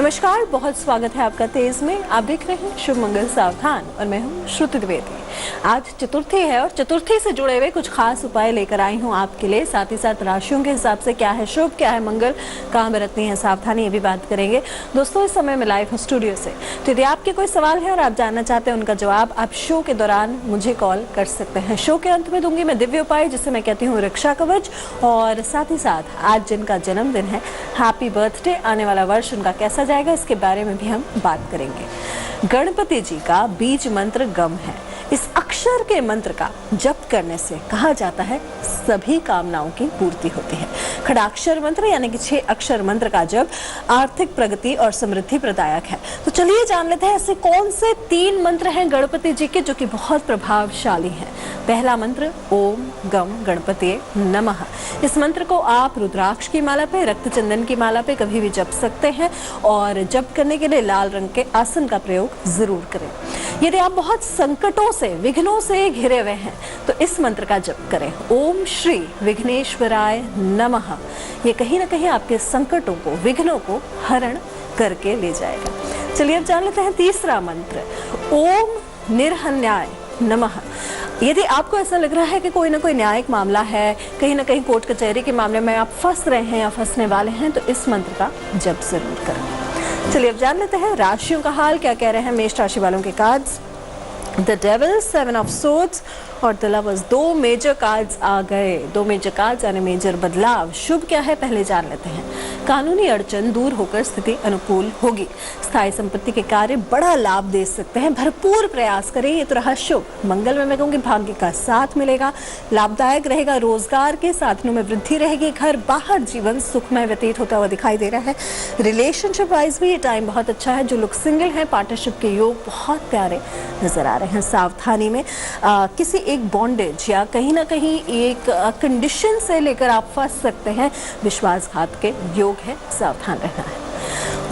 नमस्कार, बहुत स्वागत है आपका तेज में। आप देख रहे हैं शुभ मंगल सावधान और मैं हूं श्रुति द्विवेदी। आज चतुर्थी है और चतुर्थी से जुड़े हुए कुछ खास उपाय लेकर आई हूं आपके लिए। साथ ही साथ राशियों के हिसाब से क्या है शुभ, क्या है मंगल, कहाँ बरतनी है सावधानी, ये भी बात करेंगे। दोस्तों, इस समय मैं लाइव हूँ स्टूडियो से, तो यदि आपके कोई सवाल है और आप जानना चाहते हैं उनका जवाब, आप शो के दौरान मुझे कॉल कर सकते हैं। शो के अंत में दूंगी मैं दिव्य उपाय, जिसे मैं कहती हूँ रक्षा कवच। और साथ ही साथ आज जिनका जन्मदिन है, हैप्पी बर्थडे, आने वाला वर्ष उनका कैसा जाएगा, इसके बारे में भी हम बात करेंगे। गणपति जी का बीज मंत्र गम है। इस अक्षर के मंत्र का जप करने से कहा जाता है सभी कामनाओं की पूर्ति होती है। खड़ाक्षर मंत्र यानी कि 6 अक्षर मंत्र का जप आर्थिक प्रगति और समृद्धि प्रदायक है। तो चलिए जान लेते हैं ऐसे कौन से 3 मंत्र हैं गणपति जी के जो कि बहुत प्रभावशाली हैं। पहला मंत्र ओम गम गणपति नमः। इस मंत्र को आप रुद्राक्ष की माला पे, रक्त चंदन की माला पे कभी भी जप सकते हैं और जप करने के लिए लाल रंग के आसन का प्रयोग जरूर करें। यदि आप बहुत संकटों से, विघ्नों से घिरे हुए हैं तो इस मंत्र का जप करें, ओम श्री विघ्नेश्वराय नमः। ये कहीं ना कहीं आपके संकटों को, विघ्नों को हरण करके ले जाएगा। चलिए अब जान लेते हैं तीसरा मंत्र, ओम निर्हन्याय नमः। यदि आपको ऐसा लग रहा है कि कोई ना कोई न्यायिक मामला है, कहीं ना कहीं कोर्ट कचहरी के मामले में आप फंस रहे हैं या फंसने वाले हैं, तो इस मंत्र का जप जरूर करें। चलिए अब जान लेते हैं राशियों का हाल क्या कह रहे हैं मेष राशि वालों के cards. The devil, 7 of swords और द लवर्स। 2 मेजर कार्ड्स आ गए। 2 मेजर कार्ड्स यानी मेजर बदलाव। शुभ क्या है पहले जान लेते हैं। कानूनी अड़चन दूर होकर स्थिति अनुकूल होगी। स्थायी संपत्ति के कार्य बड़ा लाभ दे सकते हैं, भरपूर प्रयास करें, ये तो रहा शुभ। मंगल में मैं कहूँगी भाग्य का साथ मिलेगा, लाभदायक रहेगा, रोजगार के साधनों में वृद्धि रहेगी, घर बाहर जीवन सुखमय व्यतीत होता हुआ दिखाई दे रहा है। रिलेशनशिप वाइज भी ये टाइम बहुत अच्छा है। जो लोग सिंगल हैं, पार्टनरशिप के योग बहुत प्यारे नजर आ रहे हैं। सावधानी में किसी एक बॉन्डेज या कहीं ना कहीं एक कंडीशन से लेकर आप फंस सकते हैं, विश्वासघात के योग है, सावधान रहना है।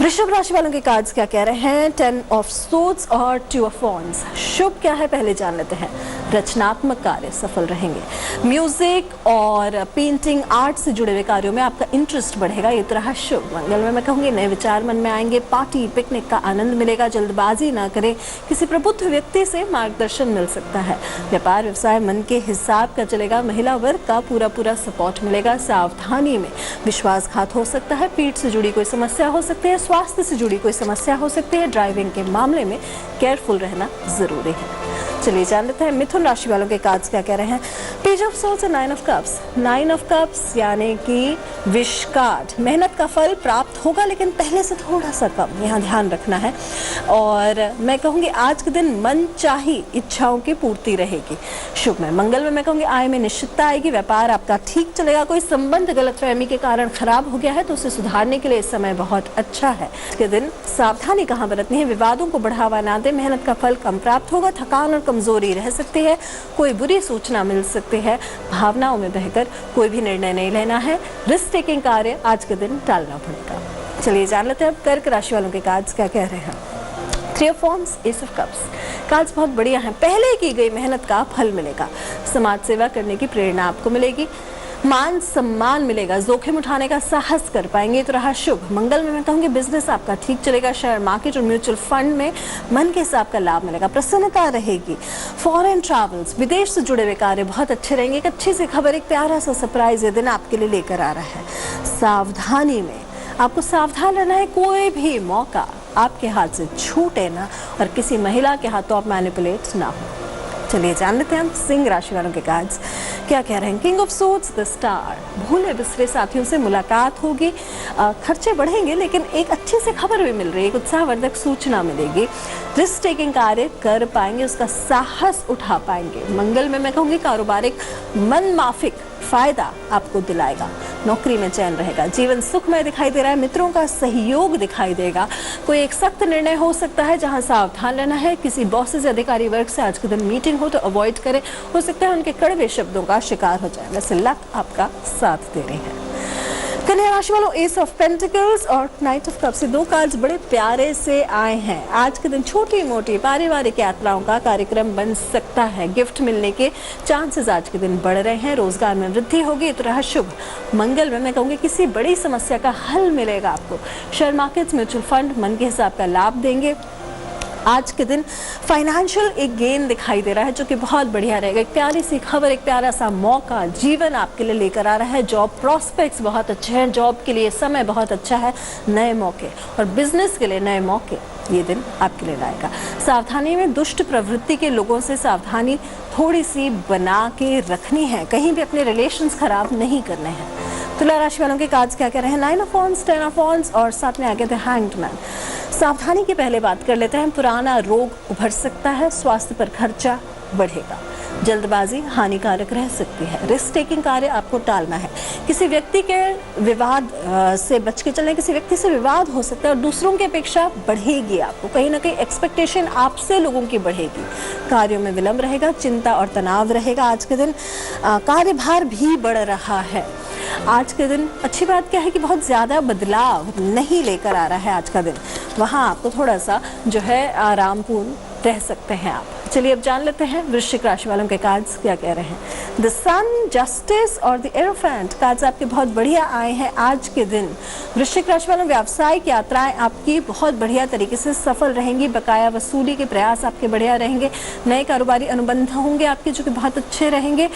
वृषभ राशि वालों के कार्ड्स क्या कह रहे हैं, 10 ऑफ सोर्ड्स और 2 ऑफ वॉन्ड्स। शुभ क्या है पहले जान लेते हैं। रचनात्मक कार्य सफल रहेंगे। म्यूजिक और पेंटिंग, आर्ट से जुड़े हुए कार्यों में आपका इंटरेस्ट बढ़ेगा, ये तो रहा शुभ। मंगल में मैं कहूँगी नए विचार मन में आएंगे, पार्टी पिकनिक का आनंद मिलेगा। जल्दबाजी ना करें, किसी प्रबुद्ध व्यक्ति से मार्गदर्शन मिल सकता है। व्यापार व्यवसाय मन के हिसाब का चलेगा। महिला वर्ग का पूरा सपोर्ट मिलेगा। सावधानी में विश्वासघात हो सकता है, पीठ से जुड़ी कोई समस्या हो सकती है, स्वास्थ्य से जुड़ी कोई समस्या हो सकती है। ड्राइविंग के मामले में केयरफुल रहना जरूरी है। चलिए जान लेते हैं मिथुन राशि वालों के कार्ड्स क्या कह रहे हैं। पेज ऑफ सोर्ड्स और 9 ऑफ कप्स। 9 ऑफ कप्स यानी कि विश कार्ड। मेहनत का फल प्राप्त होगा, लेकिन पहले से थोड़ा सा कम, यहाँ ध्यान रखना है। और मैं कहूँगी आज के दिन मन चाही इच्छाओं की पूर्ति रहेगी। शुभ में मंगल में मैं कहूँगी आय में निश्चितता आएगी। व्यापार आपका ठीक चलेगा। कोई संबंध गलतफहमी के कारण खराब हो गया है तो उसे सुधारने के लिए इस समय बहुत अच्छा है। आज के दिन सावधानी कहाँ बरतनी है, विवादों को बढ़ावा ना दे। मेहनत का फल कम प्राप्त होगा। थकान और कमजोरी रह सकती है। कोई बुरी सूचना मिल सकती है। भावनाओं में बहकर कोई भी निर्णय नहीं लेना है। रिस्क टेकिंग कार्य आज के दिन टालना पड़ेगा। चलिए जान लेते हैं अब कर्क राशि वालों के कार्ड्स क्या कह रहे हैं। 3 of wands, S of cups. Cards बहुत बढ़िया हैं। पहले की गई मेहनत का फल मिलेगा। समाज सेवा करने की प्रेरणा आपको मिलेगी। मान सम्मान मिलेगा। जोखिम उठाने का साहस कर पाएंगे तो रहा शुभ। मंगल में मैं कहूँगी बिजनेस आपका ठीक चलेगा। शेयर मार्केट और म्यूचुअल फंड में मन के हिसाब का लाभ मिलेगा। प्रसन्नता रहेगी। फॉरेन ट्रैवल्स, विदेश से जुड़े हुए कार्य बहुत अच्छे रहेंगे। एक अच्छी सी खबर, एक प्यारा सा सरप्राइज ये दिन आपके लिए लेकर आ रहा है। सावधानी में आपको सावधान रहना है। कोई भी मौका आपके हाथ से छूटे ना और किसी महिला के हाथों आप मैनिपुलेट ना हो। चलिए जान लेते हैं हम सिंह राशि वालों के कार्ड्स क्या कह रहे हैं। King of swords, the star. भूले बिसरे साथियों से मुलाकात होगी। खर्चे बढ़ेंगे, लेकिन एक अच्छी सी खबर भी मिल रही है। एक उत्साहवर्धक सूचना मिलेगी। रिस्क टेकिंग कार्य कर पाएंगे, उसका साहस उठा पाएंगे। मंगल में मैं कहूँगी कारोबारिक मन माफिक फायदा आपको दिलाएगा। नौकरी में चैन रहेगा। जीवन सुखमय दिखाई दे रहा है। मित्रों का सहयोग दिखाई देगा। कोई एक सख्त निर्णय हो सकता है जहां सावधान रहना है। किसी बॉसेस या अधिकारी वर्ग से आज के दिन मीटिंग हो तो अवॉइड करें। हो सकता है उनके कड़वे शब्दों का शिकार हो जाए। वैसे लक आपका साथ दे रही है। कन्या राशि वालों, एस ऑफ पेंटिकल्स और नाइट ऑफ कप्स, दो कार्ड्स बड़े प्यारे से आए हैं। आज के दिन छोटी मोटी पारिवारिक यात्राओं का कार्यक्रम बन सकता है। गिफ्ट मिलने के चांसेस आज के दिन बढ़ रहे हैं। रोजगार में वृद्धि होगी तो रहा शुभ। मंगल में मैं कहूँगी किसी बड़ी समस्या का हल मिलेगा आपको। शेयर मार्केट्स, म्यूचुअल फंड मन के हिसाब का लाभ देंगे। आज के दिन फाइनेंशियल एक गेन दिखाई दे रहा है जो कि बहुत बढ़िया रहेगा। एक प्यारी सी खबर, एक प्यारा सा मौका जीवन आपके लिए लेकर आ रहा है। जॉब प्रॉस्पेक्ट्स बहुत अच्छे हैं, जॉब के लिए समय बहुत अच्छा है। नए मौके और बिजनेस के लिए नए मौके ये दिन आपके लिए लाएगा। सावधानी में दुष्ट प्रवृत्ति के लोगों से सावधानी थोड़ी सी बना के रखनी है, कहीं भी अपने रिलेशंस खराब नहीं करने हैं। तुला राशि वालों के कार्ड्स क्या कह रहे हैं? 9 ऑफ वांड्स, 10 ऑफ वांड्स और साथ में आगे थे हैंग्ड मैन। सावधानी की पहले बात कर लेते हैं। पुराना रोग उभर सकता है, स्वास्थ्य पर खर्चा बढ़ेगा। जल्दबाजी हानिकारक रह सकती है। रिस्क टेकिंग कार्य आपको टालना है। किसी व्यक्ति के विवाद से बच के चलें। किसी व्यक्ति से विवाद हो सकता है और दूसरों की अपेक्षा बढ़ेगी। आपको कहीं ना कहीं एक्सपेक्टेशन आपसे लोगों की बढ़ेगी। कार्यों में विलंब रहेगा, चिंता और तनाव रहेगा। आज के दिन कार्यभार भी बढ़ रहा है। आज के दिन अच्छी बात क्या है कि बहुत ज़्यादा बदलाव नहीं लेकर आ रहा है आज का दिन। वहाँ आपको थोड़ा सा जो है आरामपूर्ण रह सकते हैं आप। चलिए अब जान लेते हैं वृश्चिक राशि वालों के कार्ड्स क्या कह रहे हैं। द सन, जस्टिस और द एरोफेंट कार्ड्स आपके बहुत बढ़िया आए हैं आज के दिन। वृश्चिक राशि वालों, व्यावसायिक यात्राएं आपकी बहुत बढ़िया तरीके से सफल रहेंगी। बकाया वसूली के प्रयास आपके बढ़िया रहेंगे। नए कारोबारी अनुबंध होंगे आपके जो कि बहुत अच्छे रहेंगे।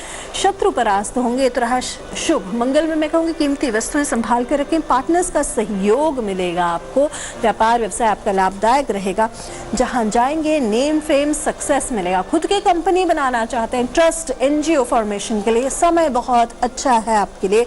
शत्रु परास्त होंगे तो रहा शुभ। मंगल में मैं कहूँगी कीमती वस्तुएं संभाल कर रखें। पार्टनर्स का सहयोग मिलेगा आपको। व्यापार व्यवसाय आपका लाभदायक रहेगा। जहाँ जाएंगे नेम फेम सक्सेस मिलेगा। खुद की कंपनी बनाना चाहते हैं, ट्रस्ट, एनजीओ फॉर्मेशन के लिए समय बहुत अच्छा है आपके लिए।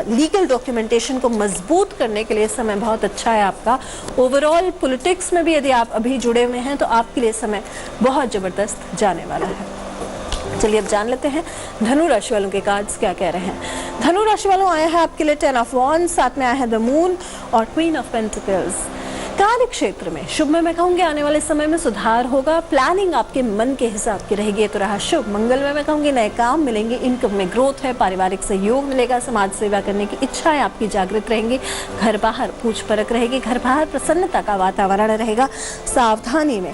लीगल डॉक्यूमेंटेशन को मजबूत करने के लिए समय बहुत अच्छा है आपका। ओवरऑल पॉलिटिक्स में भी यदि आप अभी जुड़े हुए हैं तो आपके लिए समय बहुत जबरदस्त जाने वाला है। चलिए अब जान लेते हैं धनु राशि वालों के कार्ड्स क्या कह रहे हैं। धनु राशि वालों, आया है आपके लिए 10 ऑफ वांड्स, साथ में आया है द मून और क्वीन ऑफ पेंटिकल्स। कार्य क्षेत्र में शुभ में मैं कहूँगी आने वाले समय में सुधार होगा। प्लानिंग आपके मन के हिसाब की रहेगी तो रहा शुभ। मंगल में मैं कहूँगी नए काम मिलेंगे। इनकम में ग्रोथ है। पारिवारिक सहयोग मिलेगा। समाज सेवा करने की इच्छाएं आपकी जागृत रहेंगी। घर बाहर पूछ परख रहेगी। घर बाहर प्रसन्नता का वातावरण रहेगा। सावधानी में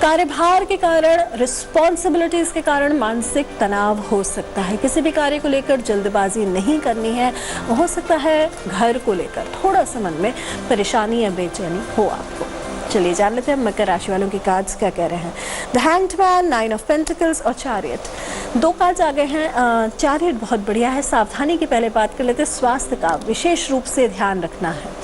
कार्यभार के कारण, रिस्पॉन्सिबिलिटीज के कारण मानसिक तनाव हो सकता है। किसी भी कार्य को लेकर जल्दबाजी नहीं करनी है। हो सकता है घर को लेकर थोड़ा सा मन में परेशानी या बेचैनी हो आपको। चलिए जान लेते हैं मकर राशि वालों के कार्ड्स क्या कह रहे हैं। The hanged man, 9 of pentacles और चैरियट। दो कार्ड्स आ गए हैं। चैरियट बहुत बढ़िया है। सावधानी की पहले बात कर लेते हैं। स्वास्थ्य का विशेष रूप से ध्यान रखना है।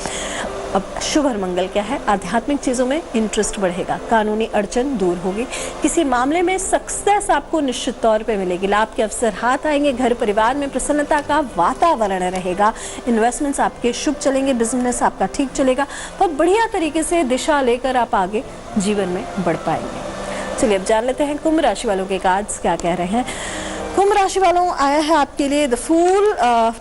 अब शुभ और मंगल क्या है? आध्यात्मिक चीज़ों में इंटरेस्ट बढ़ेगा। कानूनी अड़चन दूर होगी। किसी मामले में सक्सेस आपको निश्चित तौर पे मिलेगी। लाभ के अवसर हाथ आएंगे। घर परिवार में प्रसन्नता का वातावरण रहेगा। इन्वेस्टमेंट्स आपके शुभ चलेंगे। बिजनेस आपका ठीक चलेगा। बहुत बढ़िया तरीके से दिशा लेकर आप आगे जीवन में बढ़ पाएंगे। चलिए अब जान लेते हैं कुंभ राशि वालों के कार्ड्स क्या कह रहे हैं। कुंभ राशि वालों, आया है आपके लिए the fool,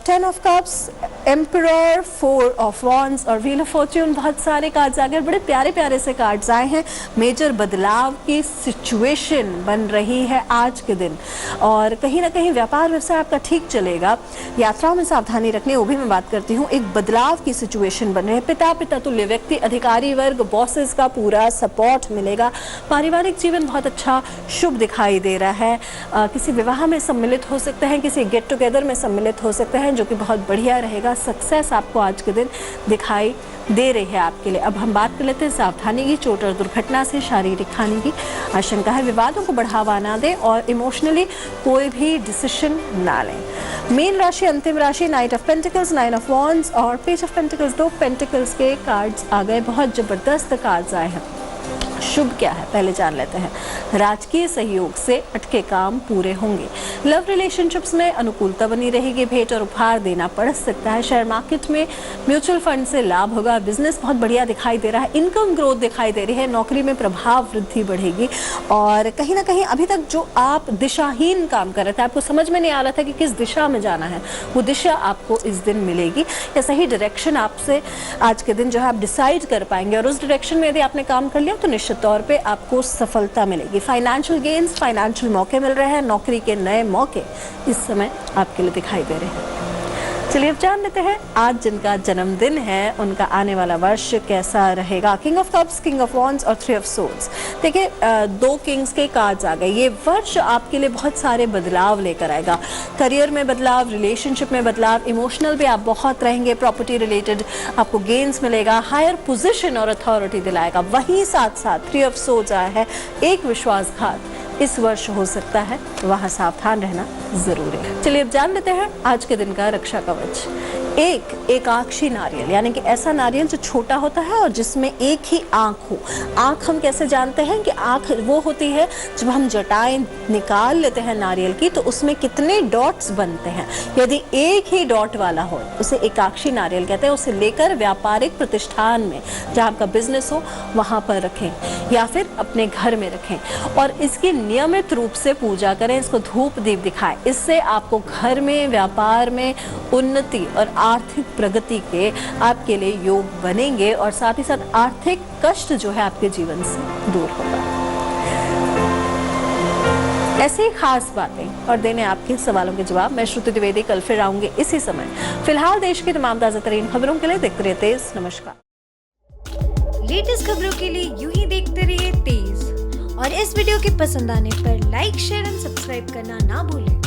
10 of cups, emperor, 4 of wands और व्हील ऑफ फॉर्च्यून। बहुत सारे कार्ड्स आ गए। बड़े प्यारे प्यारे से कार्ड्स आए हैं। मेजर बदलाव की सिचुएशन बन रही है आज के दिन और कहीं ना कहीं व्यापार व्यवसाय आपका ठीक चलेगा। यात्राओं में सावधानी रखने वो भी मैं बात करती हूँ। एक बदलाव की सिचुएशन बन रही है। पिता तुल्य व्यक्ति, अधिकारी वर्ग, बॉसेस का पूरा सपोर्ट मिलेगा। पारिवारिक जीवन बहुत अच्छा शुभ दिखाई दे रहा है। किसी विवाह में सम्मिलित हो सकते हैं। किसी गेट टुगेदर में सम्मिलित हो सकते हैं जो कि बहुत बढ़िया रहेगा। सक्सेस आपको आज के दिन दिखाई दे रही है आपके लिए। अब हम बात कर लेते हैं सावधानी की। चोट और दुर्घटना से शारीरिक हानि की आशंका है। विवादों को बढ़ावा ना दें और इमोशनली कोई भी डिसीजन ना लें। मीन राशि, अंतिम राशि, night of pentacles, 9 of wands और पेज ऑफ पेंटिकल्स। 2 पेंटिकल्स के कार्ड्स आ गए। बहुत जबरदस्त कार्ड्स आए हैं। शुभ क्या है पहले जान लेते हैं। राजकीय सहयोग से अटके काम पूरे होंगे। लव रिलेशनशिप्स में अनुकूलता बनी रहेगी। भेंट और उपहार देना पड़ सकता है। शेयर मार्केट में म्यूचुअल फंड से लाभ होगा। बिजनेस बहुत बढ़िया दिखाई दे रहा है। इनकम ग्रोथ दिखाई दे रही है। नौकरी में प्रभाव वृद्धि बढ़ेगी और कहीं ना कहीं अभी तक जो आप दिशाहीन काम कर रहे थे, आपको समझ में नहीं आ रहा था कि किस दिशा में जाना है, वो दिशा आपको इस दिन मिलेगी या सही डायरेक्शन आपसे आज के दिन जो है आप डिसाइड कर पाएंगे और उस डायरेक्शन में यदि आपने काम कर लिया तो निश्चित तौर पे आपको सफलता मिलेगी। फाइनेंशियल गेन्स, फाइनेंशियल मौके मिल रहे हैं। नौकरी के नए मौके इस समय आपके लिए दिखाई दे रहे हैं। चलिए अब जान लेते हैं आज जिनका जन्मदिन है उनका आने वाला वर्ष कैसा रहेगा। King of cups, king of wands और थ्री ऑफ सोर्ड्स। देखिए, दो किंग्स के कार्ड्स आ गए। ये वर्ष आपके लिए बहुत सारे बदलाव लेकर आएगा। करियर में बदलाव, रिलेशनशिप में बदलाव, इमोशनल भी आप बहुत रहेंगे, प्रॉपर्टी रिलेटेड आपको गेन्स मिलेगा, हायर पोजीशन और अथॉरिटी दिलाएगा। वहीं साथ साथ थ्री ऑफ सोर्ड्स आया है, एक विश्वासघात इस वर्ष हो सकता है, वहाँ सावधान रहना जरूरी है। चलिए अब जान लेते हैं आज के दिन का रक्षा कवच। एकाक्षी नारियल, यानी कि ऐसा नारियल जो छोटा होता है और जिसमें एक ही आंख हो। आंख हम कैसे जानते हैं कि आंख वो होती है जब हम जटाएं निकाल लेते हैं नारियल की तो उसमें कितने डॉट्स बनते हैं। यदि एक ही डॉट वाला हो उसे एकाक्षी नारियल कहते हैं। उसे लेकर व्यापारिक प्रतिष्ठान में जहाँ आपका बिजनेस हो वहाँ पर रखें या फिर अपने घर में रखें और इसकी नियमित रूप से पूजा करें, इसको धूप दीप दिखाएं। इससे आपको घर में, व्यापार में उन्नति और आर्थिक प्रगति के आपके लिए योग बनेंगे और साथ ही साथ आर्थिक कष्ट जो है आपके जीवन से दूर होगा। ऐसी ही खास बातें और देने आपके सवालों के जवाब मैं श्रुति द्विवेदी कल फिर आऊंगी इसी समय। फिलहाल देश की तमाम ताजा तरीन खबरों के लिए देखते रहिए तेज। नमस्कार। लेटेस्ट खबरों के लिए यूं ही देखते रहिए तेज और इस वीडियो के पसंद आने पर लाइक, शेयर एंड सब्सक्राइब करना ना भूलें।